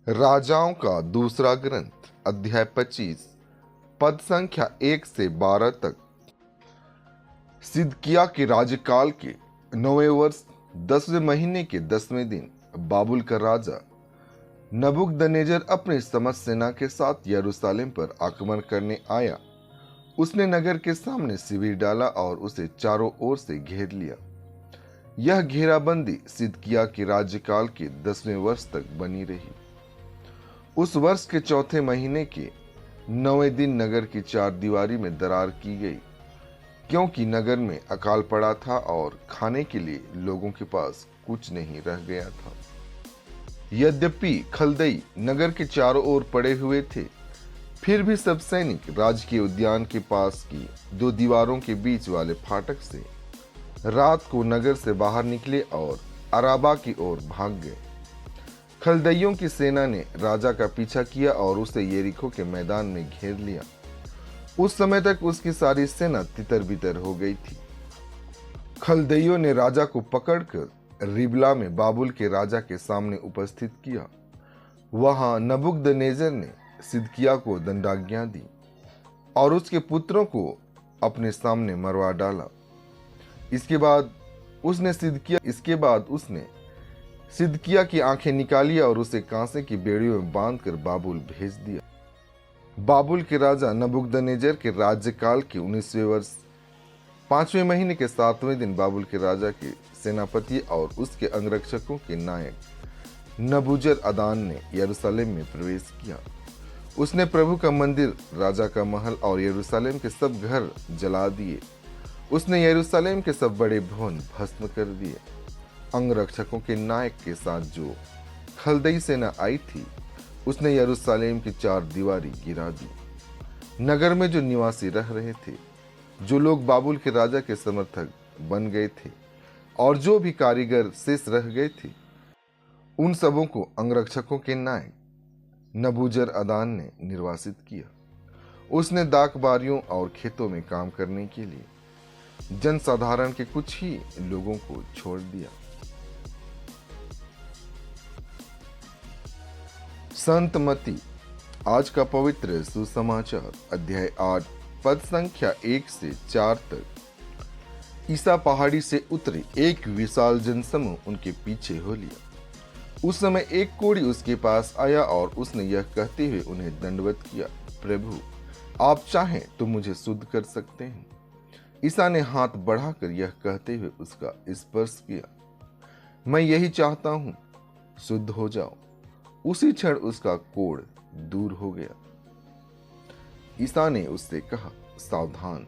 राजाओं का दूसरा ग्रंथ अध्याय 25 पद संख्या 1 से 12 तक। सिदकिय्याह के राज्यकाल के 9वें वर्ष 10वें महीने के 10वें दिन बाबुल का राजा नबूकदनेस्सर अपनी समस्त सेना के साथ यरूशलेम पर आक्रमण करने आया। उसने नगर के सामने शिविर डाला और उसे चारों ओर से घेर लिया। यह घेराबंदी सिदकिय्याह के राज्यकाल के 10वें वर्ष तक बनी रही। उस वर्ष के चौथे महीने के 9वें दिन नगर की चार दीवारी में दरार की गई, क्योंकि नगर में अकाल पड़ा था और खाने के लिए लोगों के पास कुछ नहीं रह गया था। यद्यपि खलदई नगर के चारों ओर पड़े हुए थे, फिर भी सब सैनिक राजकीय उद्यान के पास की दो दीवारों के बीच वाले फाटक से रात को नगर से बाहर निकले और अराबा की ओर भाग गए। खलदइयों की सेना ने राजा का पीछा किया और उसे यरीको के मैदान में घेर लिया। उस समय तक उसकी सारी सेना तितर बितर हो गई थी। खलदइयों ने राजा को पकड़कर रिबला में बाबुल के राजा के सामने उपस्थित किया। वहां नबूकदनेस्सर ने सिदकिय्याह को दंडाज्ञा दी और उसके पुत्रों को अपने सामने मरवा डाला। इसके बाद उसने सिदकिय्याह की आंखें निकाली और उसे कांसे की बेड़ियों में बांधकर बाबुल भेज दिया। बाबुल के राजा नबूकदनेस्सर के राज्यकाल के 19वें वर्ष 5वें महीने के 7वें दिन बाबुल के राजा के सेनापति और उसके अंगरक्षकों के नायक नबूजरअदान ने यरूशलेम में प्रवेश किया। उसने प्रभु का मंदिर, राजा का महल और यरूशलेम के सब घर जला दिए। उसने यरूशलेम के सब बड़े भवन भस्म कर दिए। अंगरक्षकों के नायक के साथ जो खलदई सेना आई थी, उसने यरूशलेम की चार दीवारी गिरा दी। नगर में जो निवासी रह रहे थे, जो लोग बाबुल के राजा के समर्थक बन गए थे और जो भी कारीगर शेष रह गए थे, उन सबों को अंगरक्षकों के नायक नबूजरअदान ने निर्वासित किया। उसने दाख बारियों और खेतों में काम करने के लिए जनसाधारण के कुछ ही लोगों को छोड़ दिया। संत मत्ती आज का पवित्र सुसमाचार अध्याय 8 पद संख्या 1 से 4 तक। ईसा पहाड़ी से उतरे, एक विशाल जनसमूह उनके पीछे हो लिया। उस समय एक कोढ़ी उसके पास आया और उसने यह कहते हुए उन्हें दंडवत किया, प्रभु, आप चाहें तो मुझे शुद्ध कर सकते हैं। ईसा ने हाथ बढ़ाकर यह कहते हुए उसका स्पर्श किया, मैं यही चाहता हूं, शुद्ध हो जाओ। उसी क्षण उसका कोढ़ दूर हो गया। ईसा ने उससे कहा, सावधान,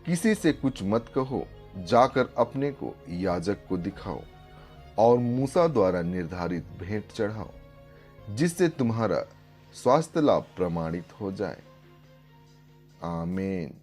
किसी से कुछ मत कहो, जाकर अपने को याजक को दिखाओ और मूसा द्वारा निर्धारित भेंट चढ़ाओ, जिससे तुम्हारा स्वास्थ्य लाभ प्रमाणित हो जाए। आमीन।